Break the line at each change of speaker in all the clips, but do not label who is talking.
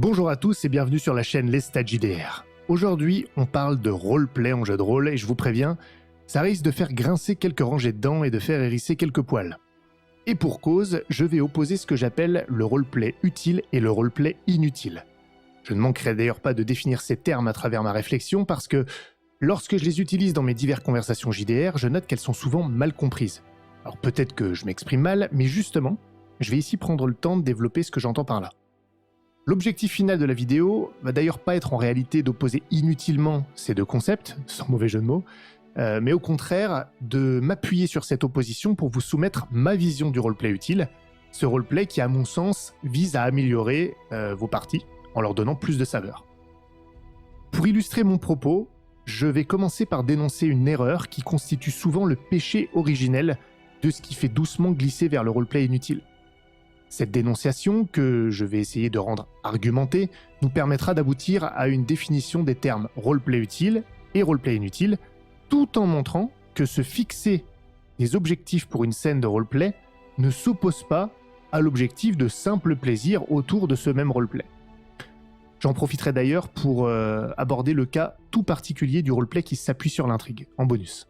Bonjour à tous et bienvenue sur la chaîne Les Stats JDR. Aujourd'hui, on parle de roleplay en jeu de rôle et je vous préviens, ça risque de faire grincer quelques rangées de dents et de faire hérisser quelques poils. Et pour cause, je vais opposer ce que j'appelle le roleplay utile et le roleplay inutile. Je ne manquerai d'ailleurs pas de définir ces termes à travers ma réflexion parce que lorsque je les utilise dans mes diverses conversations JDR, je note qu'elles sont souvent mal comprises. Alors peut-être que je m'exprime mal, mais justement, je vais ici prendre le temps de développer ce que j'entends par là. L'objectif final de la vidéo va d'ailleurs pas être en réalité d'opposer inutilement ces deux concepts, sans mauvais jeu de mots, mais au contraire de m'appuyer sur cette opposition pour vous soumettre ma vision du roleplay utile, ce roleplay qui à mon sens vise à améliorer vos parties en leur donnant plus de saveur. Pour illustrer mon propos, je vais commencer par dénoncer une erreur qui constitue souvent le péché originel de ce qui fait doucement glisser vers le roleplay inutile. Cette dénonciation, que je vais essayer de rendre argumentée, nous permettra d'aboutir à une définition des termes roleplay utile et roleplay inutile, tout en montrant que se fixer des objectifs pour une scène de roleplay ne s'oppose pas à l'objectif de simple plaisir autour de ce même roleplay. J'en profiterai d'ailleurs pour aborder le cas tout particulier du roleplay qui s'appuie sur l'intrigue, en bonus.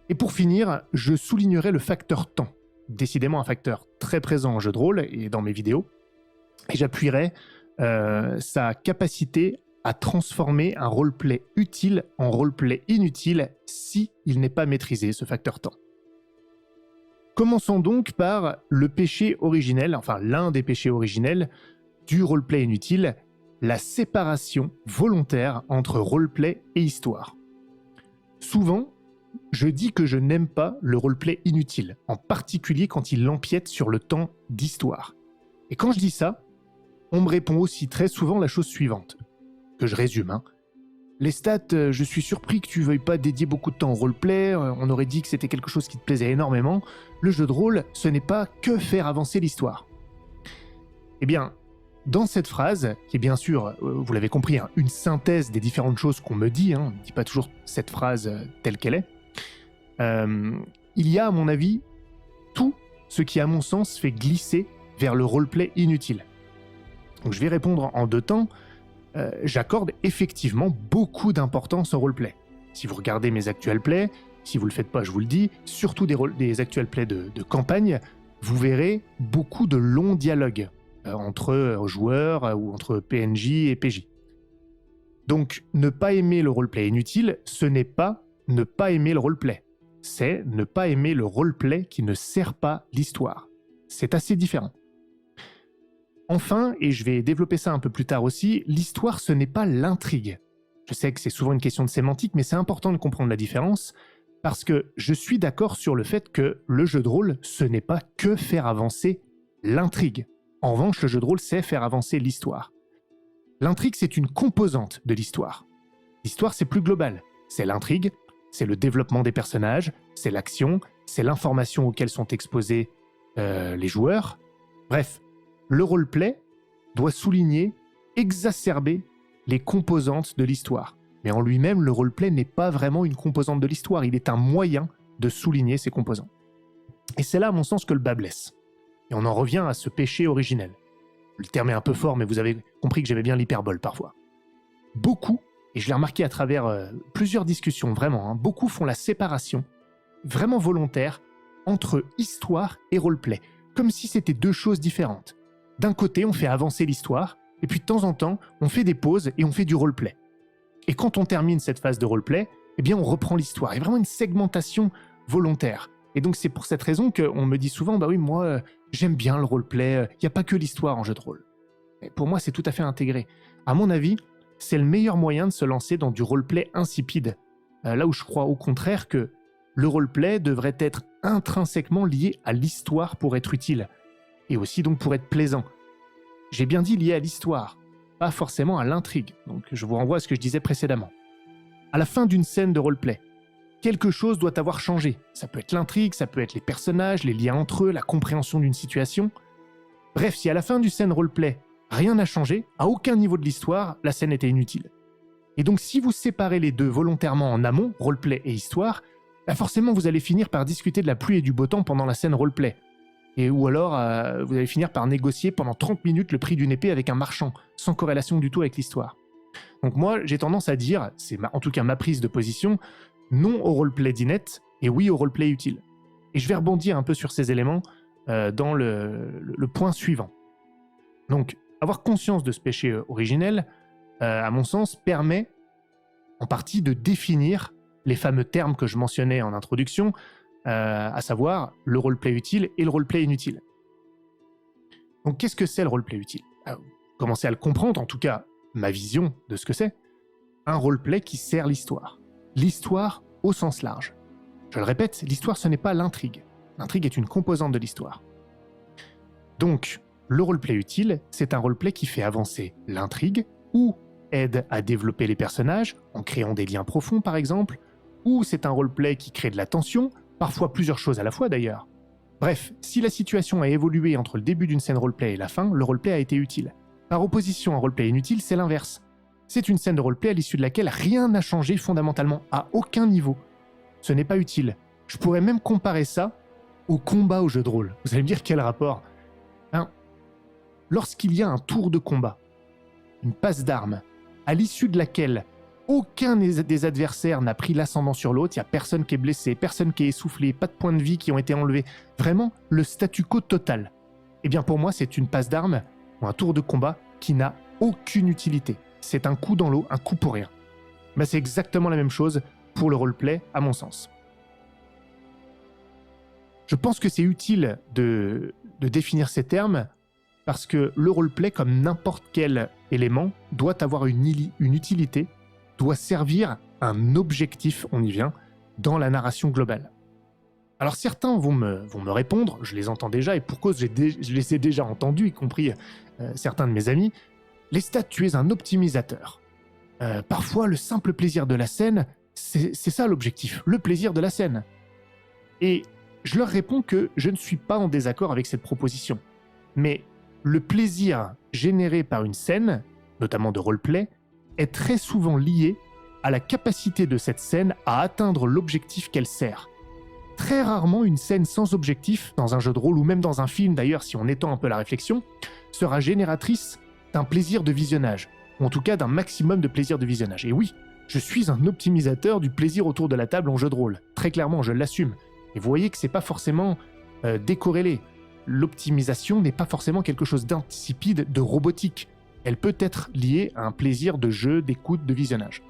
Et pour finir, je soulignerai le facteur temps, décidément un facteur très présent en jeu de rôle et dans mes vidéos, et j'appuierai sa capacité à transformer un roleplay utile en roleplay inutile si il n'est pas maîtrisé, ce facteur temps. Commençons donc par le péché originel, enfin l'un des péchés originels du roleplay inutile, la séparation volontaire entre roleplay et histoire. Souvent, je dis que je n'aime pas le roleplay inutile, en particulier quand il empiète sur le temps d'histoire. Et quand je dis ça, on me répond aussi très souvent la chose suivante, que je résume. Les stats, je suis surpris que tu veuilles pas dédier beaucoup de temps au roleplay, on aurait dit que c'était quelque chose qui te plaisait énormément. Le jeu de rôle, ce n'est pas que faire avancer l'histoire. Eh bien, dans cette phrase, qui est bien sûr, vous l'avez compris, une synthèse des différentes choses qu'on me dit, on ne dit pas toujours cette phrase telle qu'elle est, il y a à mon avis tout ce qui à mon sens fait glisser vers le roleplay inutile. Donc je vais répondre en deux temps. J'accorde effectivement beaucoup d'importance au roleplay. Si vous regardez mes actuels plays, si vous le faites pas je vous le dis, surtout des actuels plays de campagne, vous verrez beaucoup de longs dialogues entre joueurs ou entre PNJ et PJ. Donc ne pas aimer le roleplay inutile, ce n'est pas ne pas aimer le roleplay. C'est ne pas aimer le roleplay qui ne sert pas l'histoire. C'est assez différent. Enfin, et je vais développer ça un peu plus tard aussi, l'histoire ce n'est pas l'intrigue. Je sais que c'est souvent une question de sémantique, mais c'est important de comprendre la différence, parce que je suis d'accord sur le fait que le jeu de rôle, ce n'est pas que faire avancer l'intrigue. En revanche, le jeu de rôle, c'est faire avancer l'histoire. L'intrigue, c'est une composante de l'histoire. L'histoire, c'est plus global. C'est l'intrigue, c'est le développement des personnages, c'est l'action, c'est l'information auxquelles sont exposés les joueurs. Bref, le roleplay doit souligner, exacerber les composantes de l'histoire. Mais en lui-même, le roleplay n'est pas vraiment une composante de l'histoire, il est un moyen de souligner ces composants. Et c'est là, à mon sens, que le bât blesse. Et on en revient à ce péché originel. Le terme est un peu fort, mais vous avez compris que j'aimais bien l'hyperbole parfois. Beaucoup, et je l'ai remarqué à travers plusieurs discussions, vraiment, beaucoup font la séparation, vraiment volontaire, entre histoire et roleplay, comme si c'était deux choses différentes. D'un côté, on fait avancer l'histoire, et puis de temps en temps, on fait des pauses et on fait du roleplay. Et quand on termine cette phase de roleplay, eh bien on reprend l'histoire. Il y a vraiment une segmentation volontaire. Et donc c'est pour cette raison qu'on me dit souvent, bah oui, moi, j'aime bien le roleplay, il n'y a pas que l'histoire en jeu de rôle. Et pour moi, c'est tout à fait intégré. À mon avis, c'est le meilleur moyen de se lancer dans du roleplay insipide. Là où je crois au contraire que le roleplay devrait être intrinsèquement lié à l'histoire pour être utile. Et aussi donc pour être plaisant. J'ai bien dit lié à l'histoire, pas forcément à l'intrigue. Donc je vous renvoie à ce que je disais précédemment. À la fin d'une scène de roleplay, quelque chose doit avoir changé. Ça peut être l'intrigue, ça peut être les personnages, les liens entre eux, la compréhension d'une situation. Bref, si à la fin d'une scène roleplay, rien n'a changé, à aucun niveau de l'histoire, la scène était inutile. Et donc si vous séparez les deux volontairement en amont, roleplay et histoire, bah forcément vous allez finir par discuter de la pluie et du beau temps pendant la scène roleplay. ou alors vous allez finir par négocier pendant 30 minutes le prix d'une épée avec un marchand, sans corrélation du tout avec l'histoire. Donc moi, j'ai tendance à dire, en tout cas ma prise de position, non au roleplay d'inette et oui au roleplay utile. Et je vais rebondir un peu sur ces éléments dans le point suivant. Donc, avoir conscience de ce péché originel, à mon sens, permet en partie de définir les fameux termes que je mentionnais en introduction, à savoir le roleplay utile et le roleplay inutile. Donc, qu'est-ce que c'est le roleplay utile ? Commencez à le comprendre, en tout cas, ma vision de ce que c'est. Un roleplay qui sert l'histoire. L'histoire au sens large. Je le répète, l'histoire, ce n'est pas l'intrigue. L'intrigue est une composante de l'histoire. Donc, le roleplay utile, c'est un roleplay qui fait avancer l'intrigue, ou aide à développer les personnages, en créant des liens profonds par exemple, ou c'est un roleplay qui crée de la tension, parfois plusieurs choses à la fois d'ailleurs. Bref, si la situation a évolué entre le début d'une scène roleplay et la fin, le roleplay a été utile. Par opposition à un roleplay inutile, c'est l'inverse. C'est une scène de roleplay à l'issue de laquelle rien n'a changé fondamentalement, à aucun niveau. Ce n'est pas utile. Je pourrais même comparer ça au combat au jeu de rôle. Vous allez me dire quel rapport ? Lorsqu'il y a un tour de combat, une passe d'armes, à l'issue de laquelle aucun des adversaires n'a pris l'ascendant sur l'autre, il n'y a personne qui est blessé, personne qui est essoufflé, pas de points de vie qui ont été enlevés, vraiment le statu quo total. Eh bien pour moi, c'est une passe d'armes ou un tour de combat qui n'a aucune utilité. C'est un coup dans l'eau, un coup pour rien. Mais c'est exactement la même chose pour le roleplay, à mon sens. Je pense que c'est utile de définir ces termes parce que le roleplay, comme n'importe quel élément, doit avoir une utilité, doit servir un objectif, on y vient, dans la narration globale. Alors certains vont me répondre, je les entends déjà, et pour cause, je les ai déjà entendus, y compris certains de mes amis, Lestat, tu es un optimisateur. Parfois, le simple plaisir de la scène, c'est ça l'objectif, le plaisir de la scène. Et je leur réponds que je ne suis pas en désaccord avec cette proposition. Mais le plaisir généré par une scène, notamment de roleplay, est très souvent lié à la capacité de cette scène à atteindre l'objectif qu'elle sert. Très rarement, une scène sans objectif, dans un jeu de rôle ou même dans un film d'ailleurs, si on étend un peu la réflexion, sera génératrice d'un plaisir de visionnage, ou en tout cas d'un maximum de plaisir de visionnage. Et oui, je suis un optimisateur du plaisir autour de la table en jeu de rôle. Très clairement, je l'assume. Et vous voyez que c'est pas forcément décorrélé. L'optimisation n'est pas forcément quelque chose d'insipide, de robotique. Elle peut être liée à un plaisir de jeu, d'écoute, de visionnage.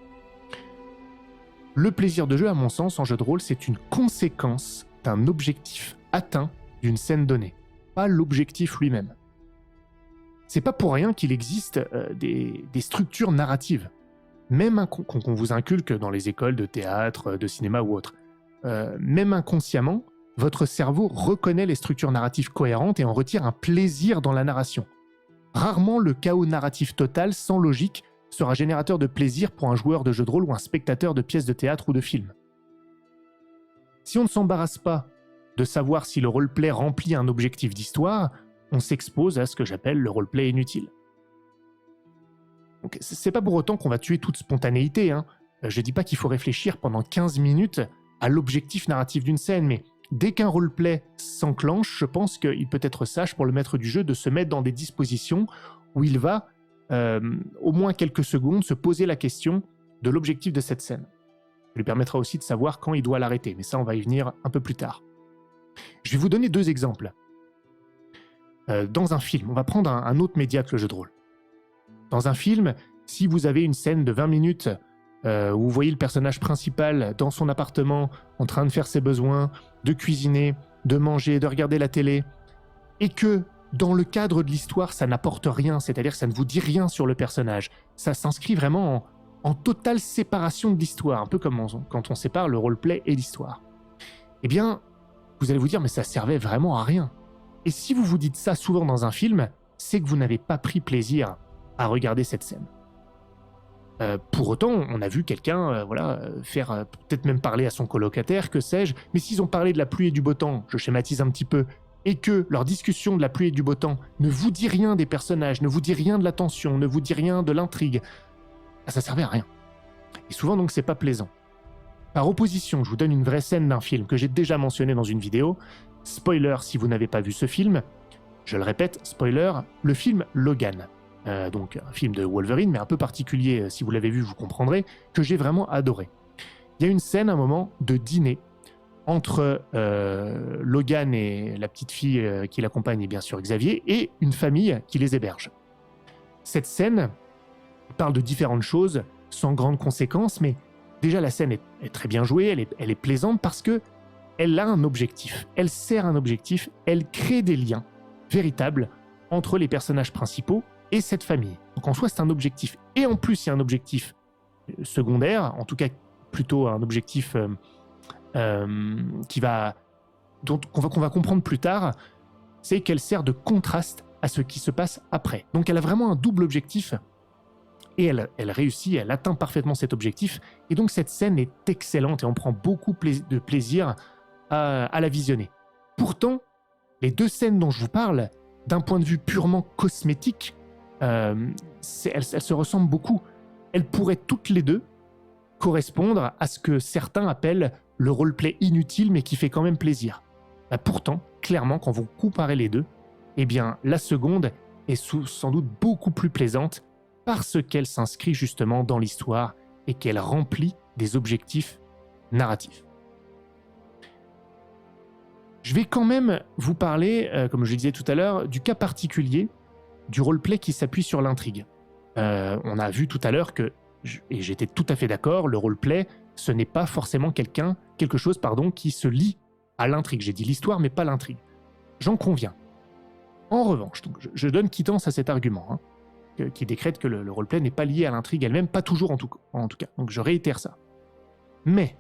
Le plaisir de jeu, à mon sens, en jeu de rôle, c'est une conséquence d'un objectif atteint d'une scène donnée, pas l'objectif lui-même. C'est pas pour rien qu'il existe des structures narratives, même qu'on vous inculque dans les écoles de théâtre, de cinéma ou autres. Même inconsciemment, votre cerveau reconnaît les structures narratives cohérentes et en retire un plaisir dans la narration. Rarement le chaos narratif total, sans logique, sera générateur de plaisir pour un joueur de jeu de rôle ou un spectateur de pièces de théâtre ou de film. Si on ne s'embarrasse pas de savoir si le roleplay remplit un objectif d'histoire, on s'expose à ce que j'appelle le roleplay inutile. Donc, c'est pas pour autant qu'on va tuer toute spontanéité, hein. Je dis pas qu'il faut réfléchir pendant 15 minutes à l'objectif narratif d'une scène, mais dès qu'un roleplay s'enclenche, je pense qu'il peut être sage pour le maître du jeu de se mettre dans des dispositions où il va, au moins quelques secondes, se poser la question de l'objectif de cette scène. Ça lui permettra aussi de savoir quand il doit l'arrêter, mais ça on va y venir un peu plus tard. Je vais vous donner 2 exemples. Dans un film, on va prendre un autre média que le jeu de rôle. Dans un film, si vous avez une scène de 20 minutes où vous voyez le personnage principal dans son appartement en train de faire ses besoins, de cuisiner, de manger, de regarder la télé, et que dans le cadre de l'histoire, ça n'apporte rien, c'est-à-dire que ça ne vous dit rien sur le personnage. Ça s'inscrit vraiment en totale séparation de l'histoire, un peu comme quand on sépare le roleplay et l'histoire. Eh bien, vous allez vous dire, mais ça servait vraiment à rien. Et si vous vous dites ça souvent dans un film, c'est que vous n'avez pas pris plaisir à regarder cette scène. Pour autant, on a vu quelqu'un faire peut-être même parler à son colocataire, que sais-je, mais s'ils ont parlé de la pluie et du beau temps, je schématise un petit peu, et que leur discussion de la pluie et du beau temps ne vous dit rien des personnages, ne vous dit rien de la tension, ne vous dit rien de l'intrigue, ça servait à rien. Et souvent donc c'est pas plaisant. Par opposition, je vous donne une vraie scène d'un film que j'ai déjà mentionné dans une vidéo, Spoiler si vous n'avez pas vu ce film, je le répète, spoiler, le film Logan. Donc un film de Wolverine, mais un peu particulier, si vous l'avez vu, vous comprendrez, que j'ai vraiment adoré. Il y a une scène, un moment, de dîner entre Logan et la petite fille qui l'accompagne, et bien sûr Xavier, et une famille qui les héberge. Cette scène parle de différentes choses, sans grandes conséquences, mais déjà la scène est très bien jouée, elle est plaisante parce que elle a un objectif, elle sert un objectif, elle crée des liens véritables entre les personnages principaux et cette famille. Donc en soi, c'est un objectif. Et en plus, il y a un objectif secondaire, en tout cas plutôt un objectif qu'on va comprendre plus tard, c'est qu'elle sert de contraste à ce qui se passe après. Donc elle a vraiment un double objectif et elle réussit, elle atteint parfaitement cet objectif. Et donc cette scène est excellente et on prend beaucoup de plaisir à la visionner. Pourtant, les deux scènes dont je vous parle, d'un point de vue purement cosmétique, elles se ressemblent beaucoup. Elles pourraient toutes les deux correspondre à ce que certains appellent le roleplay inutile mais qui fait quand même plaisir. Pourtant, clairement, quand vous comparez les deux, eh bien, la seconde est sans doute beaucoup plus plaisante parce qu'elle s'inscrit justement dans l'histoire et qu'elle remplit des objectifs narratifs. Je vais quand même vous parler, comme je le disais tout à l'heure, du cas particulier du roleplay qui s'appuie sur l'intrigue. On a vu tout à l'heure que, et j'étais tout à fait d'accord, le roleplay, ce n'est pas forcément quelque chose qui se lie à l'intrigue. J'ai dit l'histoire, mais pas l'intrigue. J'en conviens. En revanche, donc je donne quittance à cet argument, qui décrète que le roleplay n'est pas lié à l'intrigue elle-même, pas toujours en tout cas. Donc je réitère ça. Mais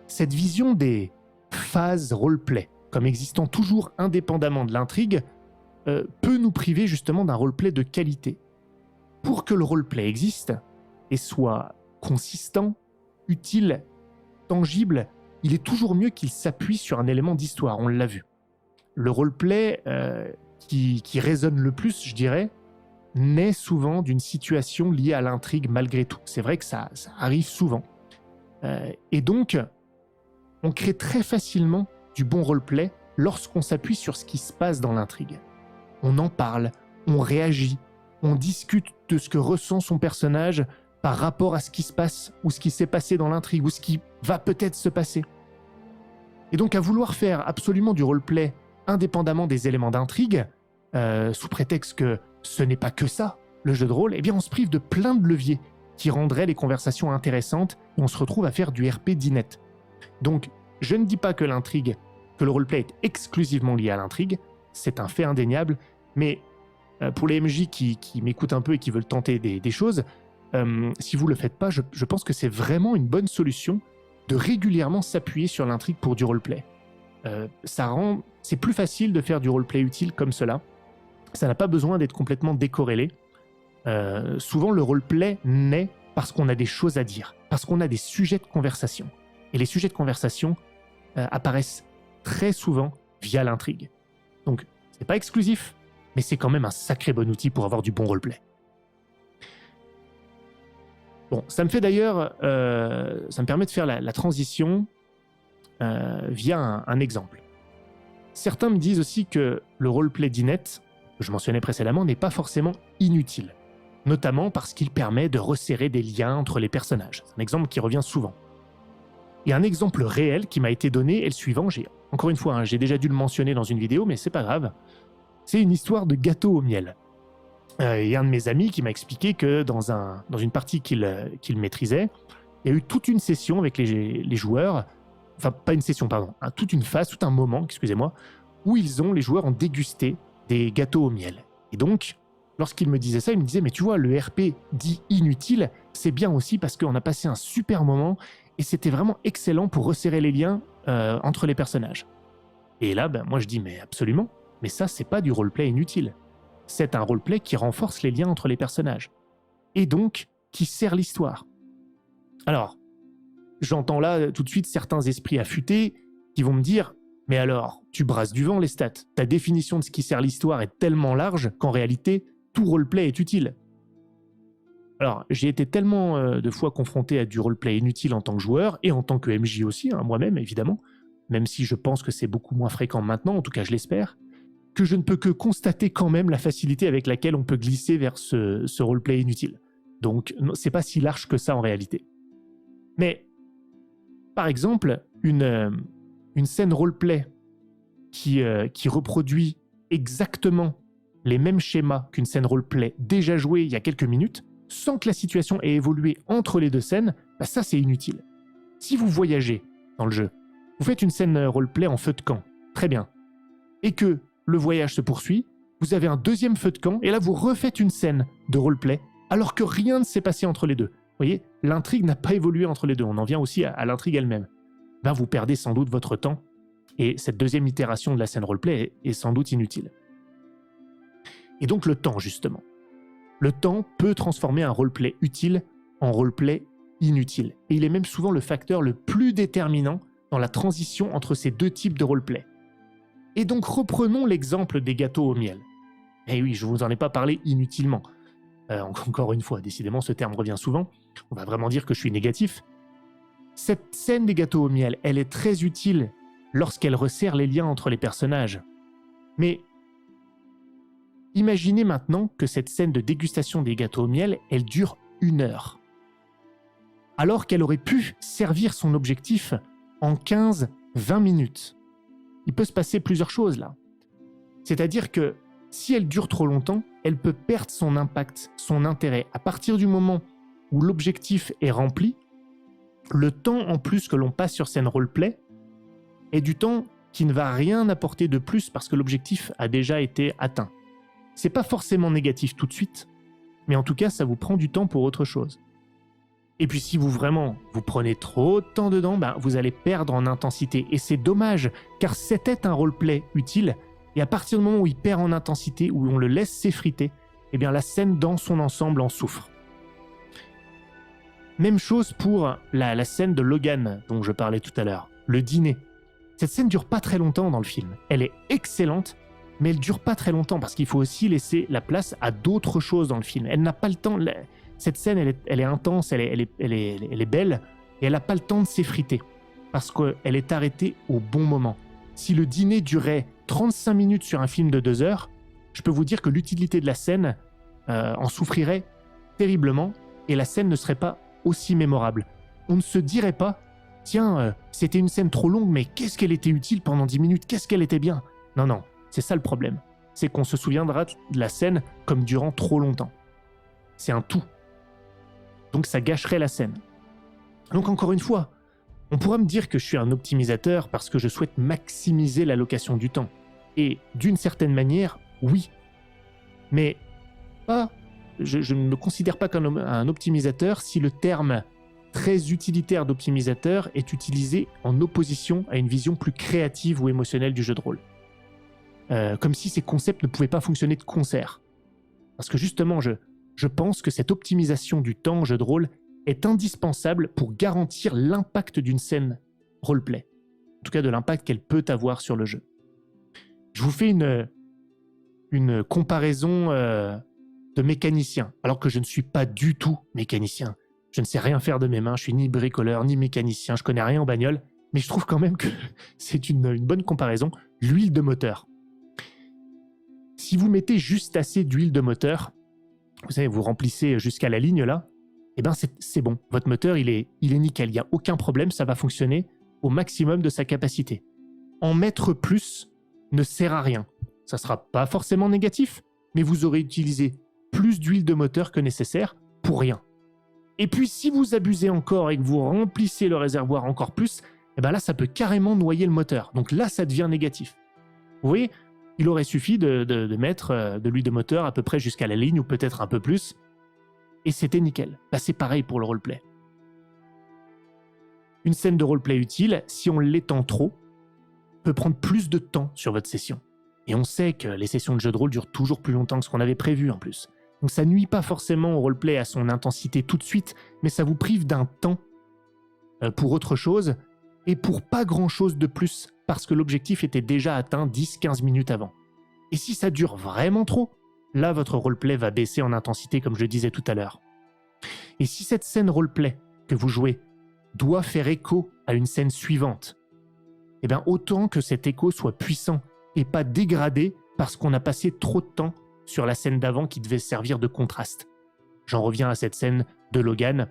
cette vision des phases roleplay, comme existant toujours indépendamment de l'intrigue, peut nous priver justement d'un roleplay de qualité. Pour que le roleplay existe et soit consistant, utile, tangible, il est toujours mieux qu'il s'appuie sur un élément d'histoire, on l'a vu. Le roleplay qui résonne le plus, je dirais, naît souvent d'une situation liée à l'intrigue malgré tout. C'est vrai que ça arrive souvent. Et donc, on crée très facilement du bon roleplay lorsqu'on s'appuie sur ce qui se passe dans l'intrigue. On en parle, on réagit, on discute de ce que ressent son personnage par rapport à ce qui se passe ou ce qui s'est passé dans l'intrigue ou ce qui va peut-être se passer. Et donc à vouloir faire absolument du roleplay indépendamment des éléments d'intrigue, sous prétexte que ce n'est pas que ça, le jeu de rôle, eh bien on se prive de plein de leviers qui rendraient les conversations intéressantes et on se retrouve à faire du RP d'inette. Donc je ne dis pas que le roleplay est exclusivement lié à l'intrigue, c'est un fait indéniable, mais pour les MJ qui m'écoutent un peu et qui veulent tenter des choses, si vous ne le faites pas, je pense que c'est vraiment une bonne solution de régulièrement s'appuyer sur l'intrigue pour du roleplay. C'est plus facile de faire du roleplay utile comme cela. Ça n'a pas besoin d'être complètement décorrélé. Souvent, le roleplay naît parce qu'on a des choses à dire, parce qu'on a des sujets de conversation. Et les sujets de conversation apparaissent très souvent via l'intrigue. Donc, c'est pas exclusif, mais c'est quand même un sacré bon outil pour avoir du bon roleplay. Bon, ça me permet de faire la transition via un exemple. Certains me disent aussi que le roleplay d'inette, que je mentionnais précédemment, n'est pas forcément inutile, notamment parce qu'il permet de resserrer des liens entre les personnages. C'est un exemple qui revient souvent. Et un exemple réel qui m'a été donné est le suivant. Encore une fois, j'ai déjà dû le mentionner dans une vidéo, mais c'est pas grave. C'est une histoire de gâteau au miel. Il y a un de mes amis qui m'a expliqué que dans une partie qu'il maîtrisait, il y a eu toute une session avec les joueurs, enfin pas une session, pardon, toute une phase, tout un moment, excusez-moi, où les joueurs ont dégusté des gâteaux au miel. Et donc, lorsqu'il me disait ça, il me disait « Mais tu vois, le RP dit inutile, c'est bien aussi parce qu'on a passé un super moment et c'était vraiment excellent pour resserrer les liens entre les personnages. » Et là, moi je dis « Mais absolument, mais ça c'est pas du roleplay inutile. C'est un roleplay qui renforce les liens entre les personnages. Et donc, qui sert l'histoire. » Alors, j'entends là tout de suite certains esprits affûtés qui vont me dire « Mais alors, tu brasses du vent les stats. Ta définition de ce qui sert l'histoire est tellement large qu'en réalité, tout roleplay est utile. » Alors, j'ai été tellement de fois confronté à du roleplay inutile en tant que joueur, et en tant que MJ aussi, moi-même évidemment, même si je pense que c'est beaucoup moins fréquent maintenant, en tout cas je l'espère, que je ne peux que constater quand même la facilité avec laquelle on peut glisser vers ce roleplay inutile. Donc c'est pas si large que ça en réalité. Mais, par exemple, une scène roleplay qui reproduit exactement les mêmes schémas qu'une scène roleplay déjà jouée il y a quelques minutes, sans que la situation ait évolué entre les deux scènes, bah ça c'est inutile. Si vous voyagez dans le jeu, vous faites une scène roleplay en feu de camp, très bien, et que le voyage se poursuit, vous avez un deuxième feu de camp, et là vous refaites une scène de roleplay, alors que rien ne s'est passé entre les deux. Vous voyez, l'intrigue n'a pas évolué entre les deux, on en vient aussi à l'intrigue elle-même. Ben, vous perdez sans doute votre temps, et cette deuxième itération de la scène roleplay est sans doute inutile. Et donc le temps, justement. Le temps peut transformer un roleplay utile en roleplay inutile. Et il est même souvent le facteur le plus déterminant dans la transition entre ces deux types de roleplay. Et donc reprenons l'exemple des gâteaux au miel. Eh oui, je ne vous en ai pas parlé inutilement. Encore une fois, décidément ce terme revient souvent. On va vraiment dire que je suis négatif. Cette scène des gâteaux au miel, elle est très utile lorsqu'elle resserre les liens entre les personnages. Mais imaginez maintenant que cette scène de dégustation des gâteaux au miel, elle dure 1 heure. Alors qu'elle aurait pu servir son objectif en 15-20 minutes. Il peut se passer plusieurs choses là. C'est-à-dire que si elle dure trop longtemps, elle peut perdre son impact, son intérêt. À partir du moment où l'objectif est rempli, le temps en plus que l'on passe sur scène roleplay est du temps qui ne va rien apporter de plus parce que l'objectif a déjà été atteint. C'est pas forcément négatif tout de suite, mais en tout cas, ça vous prend du temps pour autre chose. Et puis si vous prenez trop de temps dedans, vous allez perdre en intensité. Et c'est dommage, car c'était un roleplay utile, et à partir du moment où il perd en intensité, où on le laisse s'effriter, eh bien la scène dans son ensemble en souffre. Même chose pour la scène de Logan, dont je parlais tout à l'heure, le dîner. Cette scène dure pas très longtemps dans le film. Elle est excellente, mais elle dure pas très longtemps, parce qu'il faut aussi laisser la place à d'autres choses dans le film. Elle n'a pas le temps... Cette scène, elle est intense, elle est belle, et elle n'a pas le temps de s'effriter, parce qu'elle est arrêtée au bon moment. Si le dîner durait 35 minutes sur un film de 2 heures, je peux vous dire que l'utilité de la scène en souffrirait terriblement, et la scène ne serait pas aussi mémorable. On ne se dirait pas, tiens, c'était une scène trop longue, mais qu'est-ce qu'elle était utile pendant 10 minutes, qu'est-ce qu'elle était bien. Non, c'est ça le problème. C'est qu'on se souviendra de la scène comme durant trop longtemps. C'est un tout. Donc ça gâcherait la scène. Donc encore une fois, on pourra me dire que je suis un optimisateur parce que je souhaite maximiser l'allocation du temps. Et d'une certaine manière, oui. Mais je ne me considère pas comme un optimisateur si le terme très utilitaire d'optimisateur est utilisé en opposition à une vision plus créative ou émotionnelle du jeu de rôle. Comme si ces concepts ne pouvaient pas fonctionner de concert. Parce que justement, je pense que cette optimisation du temps en jeu de rôle est indispensable pour garantir l'impact d'une scène roleplay. En tout cas, de l'impact qu'elle peut avoir sur le jeu. Je vous fais une comparaison de mécanicien, alors que je ne suis pas du tout mécanicien. Je ne sais rien faire de mes mains, je suis ni bricoleur, ni mécanicien, je connais rien en bagnole, mais je trouve quand même que c'est une bonne comparaison. L'huile de moteur. Si vous mettez juste assez d'huile de moteur, vous savez, vous remplissez jusqu'à la ligne là, eh ben c'est bon. Votre moteur, il est nickel. Il n'y a aucun problème, ça va fonctionner au maximum de sa capacité. En mettre plus ne sert à rien. Ça ne sera pas forcément négatif, mais vous aurez utilisé plus d'huile de moteur que nécessaire pour rien. Et puis, si vous abusez encore et que vous remplissez le réservoir encore plus, eh ben là, ça peut carrément noyer le moteur. Donc là, ça devient négatif. Vous voyez ? Il aurait suffi de mettre de l'huile de moteur à peu près jusqu'à la ligne ou peut-être un peu plus. Et c'était nickel. C'est pareil pour le roleplay. Une scène de roleplay utile, si on l'étend trop, peut prendre plus de temps sur votre session. Et on sait que les sessions de jeu de rôle durent toujours plus longtemps que ce qu'on avait prévu en plus. Donc ça nuit pas forcément au roleplay à son intensité tout de suite, mais ça vous prive d'un temps pour autre chose et pour pas grand-chose de plus, parce que l'objectif était déjà atteint 10-15 minutes avant. Et si ça dure vraiment trop, là votre roleplay va baisser en intensité comme je disais tout à l'heure. Et si cette scène roleplay que vous jouez doit faire écho à une scène suivante, eh bien autant que cet écho soit puissant et pas dégradé parce qu'on a passé trop de temps sur la scène d'avant qui devait servir de contraste. J'en reviens à cette scène de Logan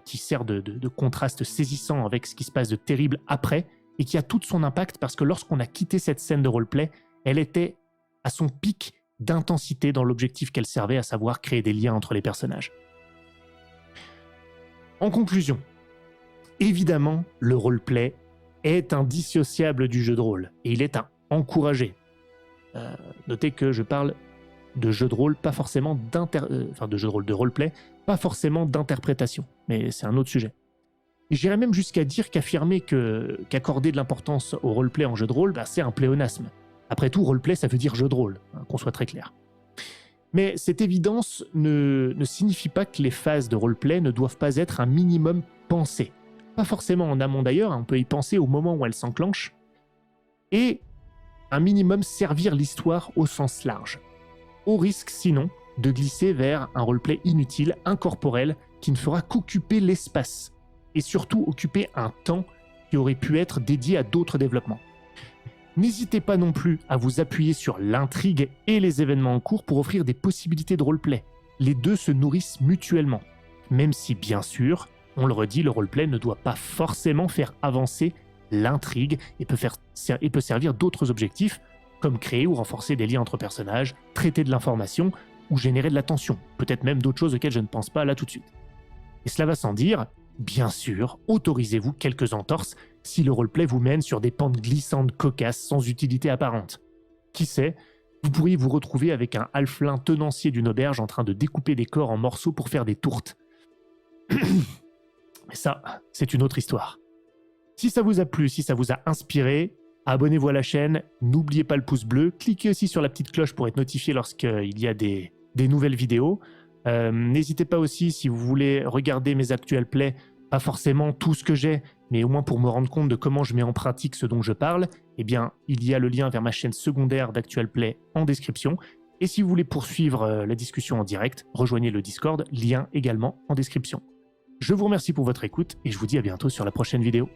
qui sert de contraste saisissant avec ce qui se passe de terrible après et qui a tout son impact parce que lorsqu'on a quitté cette scène de roleplay, elle était à son pic d'intensité dans l'objectif qu'elle servait, à savoir créer des liens entre les personnages. En conclusion, évidemment, le roleplay est indissociable du jeu de rôle et il est à encourager. Notez que je parle de jeu de rôle, pas forcément de jeu de rôle, de roleplay, pas forcément d'interprétation, mais c'est un autre sujet. Et j'irais même jusqu'à dire qu'accorder de l'importance au roleplay en jeu de rôle, c'est un pléonasme. Après tout, roleplay, ça veut dire jeu de rôle, qu'on soit très clair. Mais cette évidence ne signifie pas que les phases de roleplay ne doivent pas être un minimum pensées. Pas forcément en amont d'ailleurs, on peut y penser au moment où elles s'enclenchent, et un minimum servir l'histoire au sens large. Au risque sinon de glisser vers un roleplay inutile, incorporel, qui ne fera qu'occuper l'espace, et surtout occuper un temps qui aurait pu être dédié à d'autres développements. N'hésitez pas non plus à vous appuyer sur l'intrigue et les événements en cours pour offrir des possibilités de roleplay. Les deux se nourrissent mutuellement, même si bien sûr, on le redit, le roleplay ne doit pas forcément faire avancer l'intrigue et peut servir d'autres objectifs, comme créer ou renforcer des liens entre personnages, traiter de l'information ou générer de la tension, peut-être même d'autres choses auxquelles je ne pense pas là tout de suite. Et cela va sans dire, bien sûr, autorisez-vous quelques entorses si le roleplay vous mène sur des pentes glissantes cocasses sans utilité apparente. Qui sait, vous pourriez vous retrouver avec un halflin tenancier d'une auberge en train de découper des corps en morceaux pour faire des tourtes. Mais ça, c'est une autre histoire. Si ça vous a plu, si ça vous a inspiré, abonnez-vous à la chaîne, n'oubliez pas le pouce bleu, cliquez aussi sur la petite cloche pour être notifié lorsqu'il y a des nouvelles vidéos. N'hésitez pas aussi, si vous voulez regarder mes actuels plays, pas forcément tout ce que j'ai, mais au moins pour me rendre compte de comment je mets en pratique ce dont je parle, eh bien, il y a le lien vers ma chaîne secondaire d'actual play en description. Et si vous voulez poursuivre la discussion en direct, rejoignez le Discord, lien également en description. Je vous remercie pour votre écoute et je vous dis à bientôt sur la prochaine vidéo.